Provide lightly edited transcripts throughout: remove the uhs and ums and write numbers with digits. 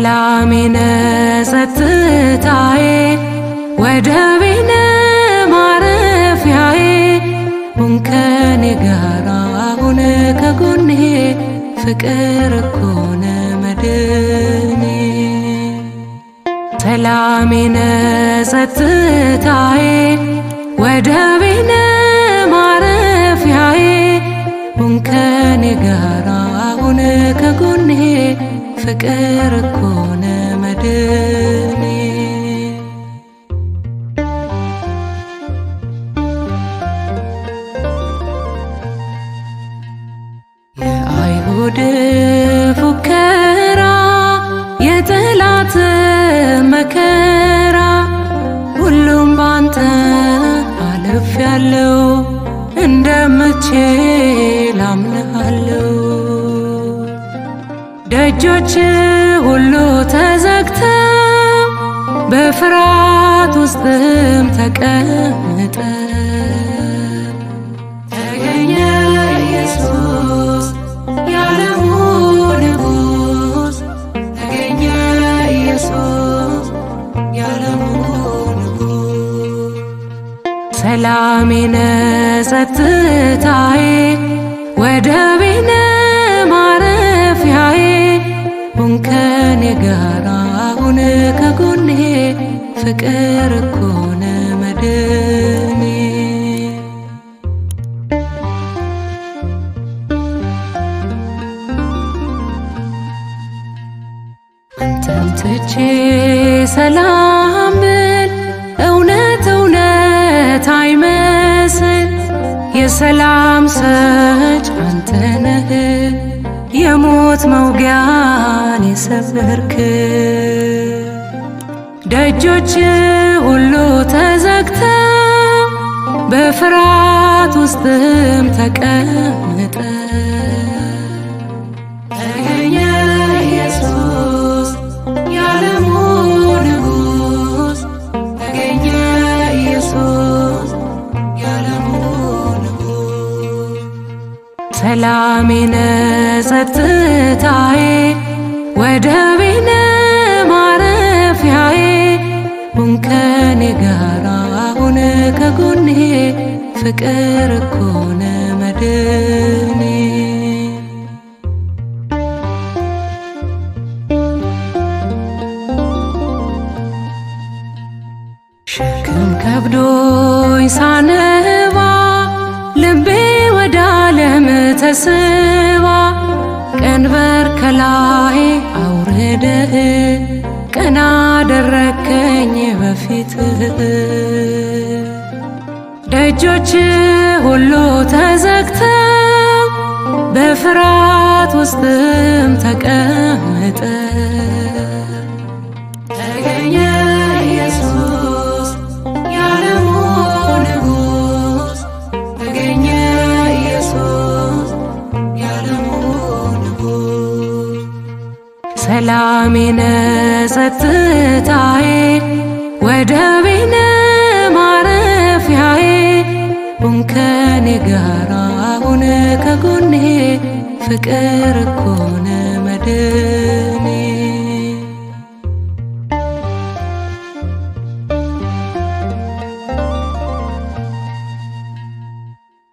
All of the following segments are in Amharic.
ሰላሜነ ጸጥታዬ ወደቤነ ማረፊያዬ ሁን ከኔ ጋራ ሁን ከጎኔ ፍቅር እኮ ነው መድኔ። ሰላሜነ ጸጥታዬ ወደቤነ ማረፊያዬ ሁን ከኔ ጋራ ሁን ከጎኔ ፍቅር እኮ ነው መድኔ። የአይሁድ ፉከራ የጠላት መከራ ሁሉም ባንተ አልፌያለሁ እንደምትችል አምናለሁ። ደጆች ሁሉ ተዘግተው በፍርሃት ውስጥም ተቀምጠ ተገኘ ኢየሱስ የዓለሙ ንጉሥ ተገኘ ኢየሱስ የዓለሙ ንጉሥ። ሰላሜነ ጸጥታዬ ወደቤነ ማረፊያዬ ሁን ከኔ ጋራ ሁን ከጎኔ ፍቅር እኮ ነው መድኔ። አንተን ትቼ ሰላም ብል እውነት እውነት አይመስል የሰላም ሰጭ አንተ ነህ የሞት መውጊያን የሰበርክ። ደጆች ሁሉ ተዘግተው በፍርሃት ውስጥም ተቀምጠ ተገኘ ኢየሱስ የዓለሙ ንጉሥ ተገኘ ኢየሱስ የዓለሙ ንጉሥ። ሰላሜነ ጸጥታዬ ወደቤነ ማረፊያዬ ሁን ከኔ ጋራ ሁን ከጎኔ ፍቅር እኮ ነው መድኔ። ሸክም ከብዶኝ ሳነባ ልቤ ወደ ዓለም ተስባ ቀንበር ከላይ አውርደህ ቀና አደረከኝ በፊትህ። ደጆች ሁሉ ተዘግተው በፍርሃት ውስጥም ተቀምጠ ተገኘ ኢየሱስ የዓለሙ ንጉሥ ተገኘ ኢየሱስ የዓለሙ ንጉሥ። ሰላሜነ ጸጥታዬ ወደቤነ ማረፊያዬ ሁን ከኔ ጋራ ሁን ከጎኔ ፍቅር እኮ ነው መድኔ።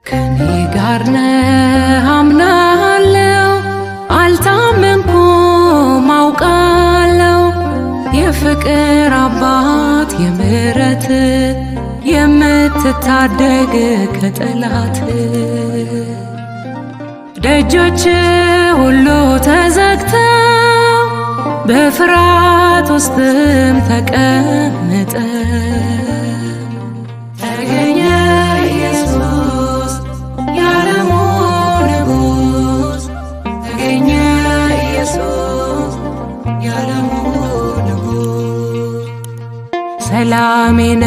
ከኔ ጋር ነህ አምናለሁ አልታመንኩም አውቃለሁ የፍቅር አባት የምሕረት የምትታደግ ከጠላት። ደጆች ሁሉ ተዘግተው በፍርሃት ውስጥም ተቀምጠ ተገኘ ኢየሱስ የዓለሙ ንጉሥ ተገኘ ኢየሱስ የዓለሙ ንጉሥ። ሰላሜነ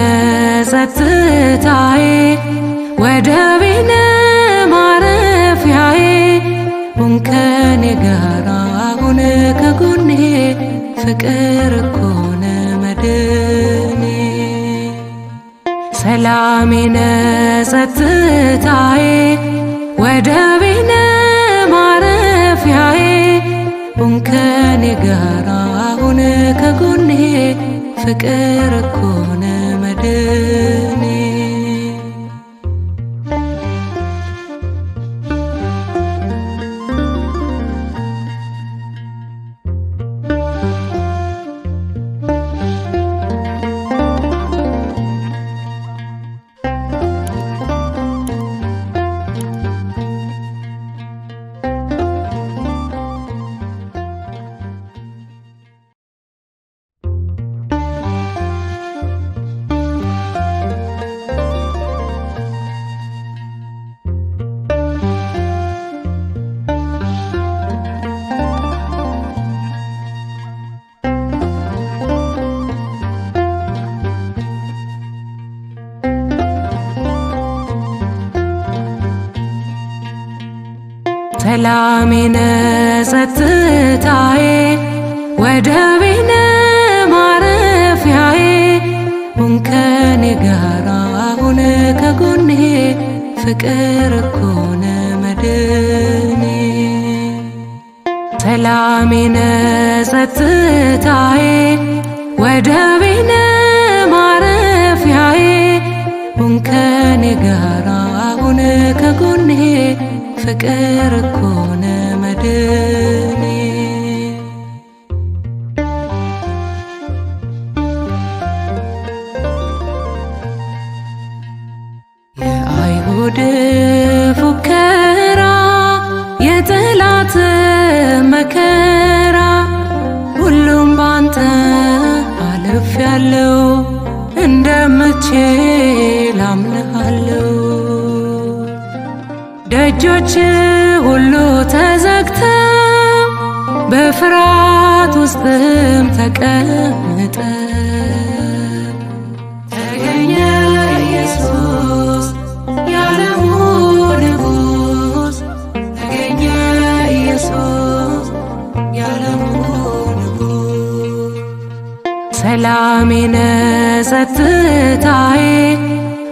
ጸጥታዬ ወደቤነ ማረፊያዬ ሁን ከኔ ጋራ ሁን ከጎኔ ፍቅር እኮ ነው መድኔ። ሰላሜነ ጸጥታዬ ወደቤነ ማረፊያዬ ሁን ከኔ ጋራ አሁን ከጎኔ ፍቅር እኮ ነው መድኔ። ሰላሜ ነህ ጸጥታዬ፣ ወደቤ ነህ ማረፊያዬ። ሁን ከኔ ጋር አሁን ከጎኔ ፍቅር እኮ ነው መድኔ። ሰላሜ ነህ ጸጥታዬ፣ ወደቤ ነህ ማረፊያዬ። ሁን ከኔ ጋር አሁን ከጎኔ ፍቅር እኮ ነው መድኔ። የአይሁድ ፉከራ የጠላት መከራ ሁሉም ባንተ አልፌያለሁ፣ እንደምትችል አምንሃለሁ። ደጆች ሁሉ ተዘግተው በፍርሃት ውስጥም ተቀምጠ ተገኘ ኢየሱስ የዓለሙ ንጉሥ። ተገኘ ኢየሱስ የዓለሙ ንጉሥ። ሰላሜ ነህ ጸጥታዬ፣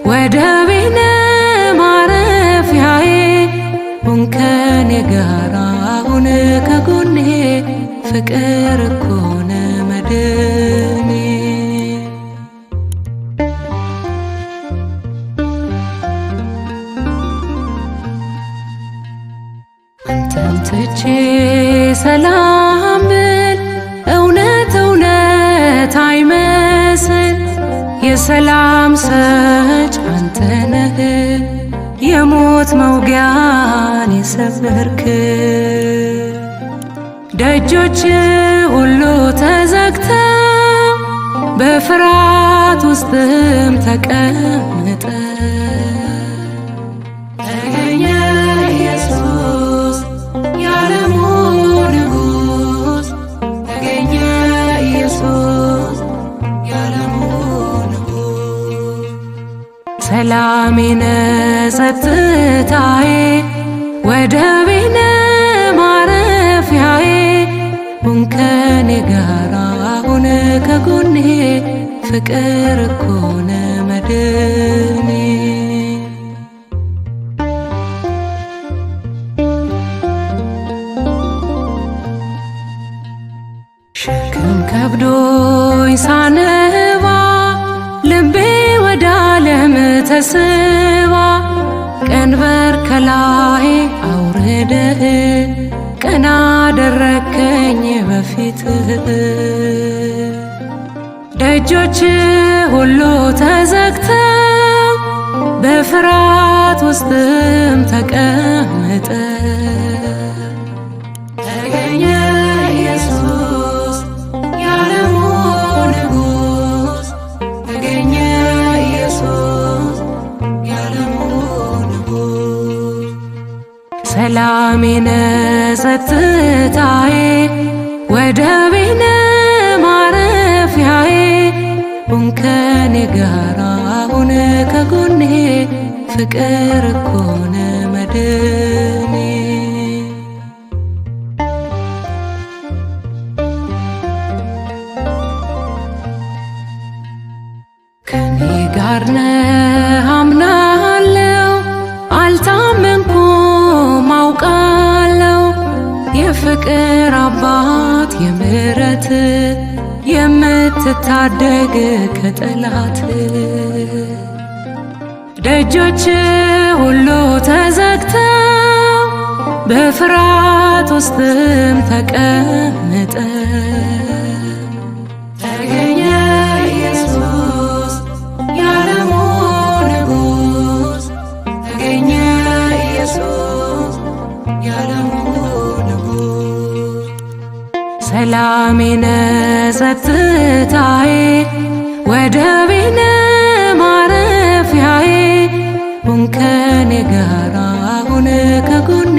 ወደቤ ነህ ማረፊያዬ። ሁን ከኔ ጋር አሁን ከጎኔ ፍቅር እኮ ነው መድኔ። አንተን ትቼ ሰላም ብል እውነት እውነት አይመስል። የሰላም ሰጭ አንተ ነህ፣ የሞት መውጊያን የሰበርክ። ደጆች ሁሉ ተዘግተው በፍርሃት ውስጥም ተቀምጠ ተገኘ ኢየሱስ የዓለሙ ንጉሥ። ተገኘ ኢየሱስ የዓለሙ ንጉሥ። ሰላሜ ነህ ጸጥታዬ፣ ወደቤ ነህ ማረፊያዬ። ሁን ከኔ ጋር አሁን ከጎኔ ፍቅር እኮ ነው መድኔ። ሸክም ከብዶኝ ሳነባ ልቤ ወደ ዓለም ተስባ። ቀንበር ከላይ አውርደህ ቀና አደረከኝ በፊትህ። ደጆች ሁሉ ተዘግተው በፍርሃት ውስጥም ተቀምጠ ተገኘ ኢየሱስ የዓለሙ ንጉሥ። ተገኘ ኢየሱስ የዓለሙ ንጉሥ። ሰላሜ ነህ ጸጥታዬ፣ ወደቤ ነህ ማረፊያዬ። ሁን ከኔ ጋር አሁን ከጎኔ ፍቅር እኮ ነው መድኔ። ከኔ ጋር ነህ አምናለሁ፣ አልታመንኩም አውቃለሁ። የፍቅር አባት የምሕረት ትታደግ ከጠላት። ደጆች ሁሉ ተዘግተው በፍርሃት ውስጥም ተቀምጠ ተገኘ ኢየሱስ የዓለሙ ንጉሥ። ተገኘ ኢየሱስ የዓለሙ ንጉሥ። ሰላሜነ ጸጥታዬ ወደቤነ ማረፊያዬ ሁን ከኔ ጋራ ሁን ከጎኔ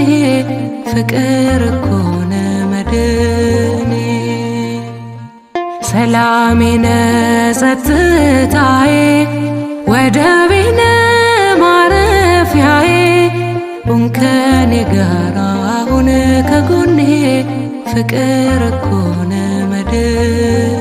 ፍቅር እኮ ነው መድኔ። ሰላሜነ ጸጥታዬ ወደቤነ ማረፊያዬ ሁን ከኔ ጋራ ሁን ከጎኔ ፍቅር እኮ ነው መድኔ።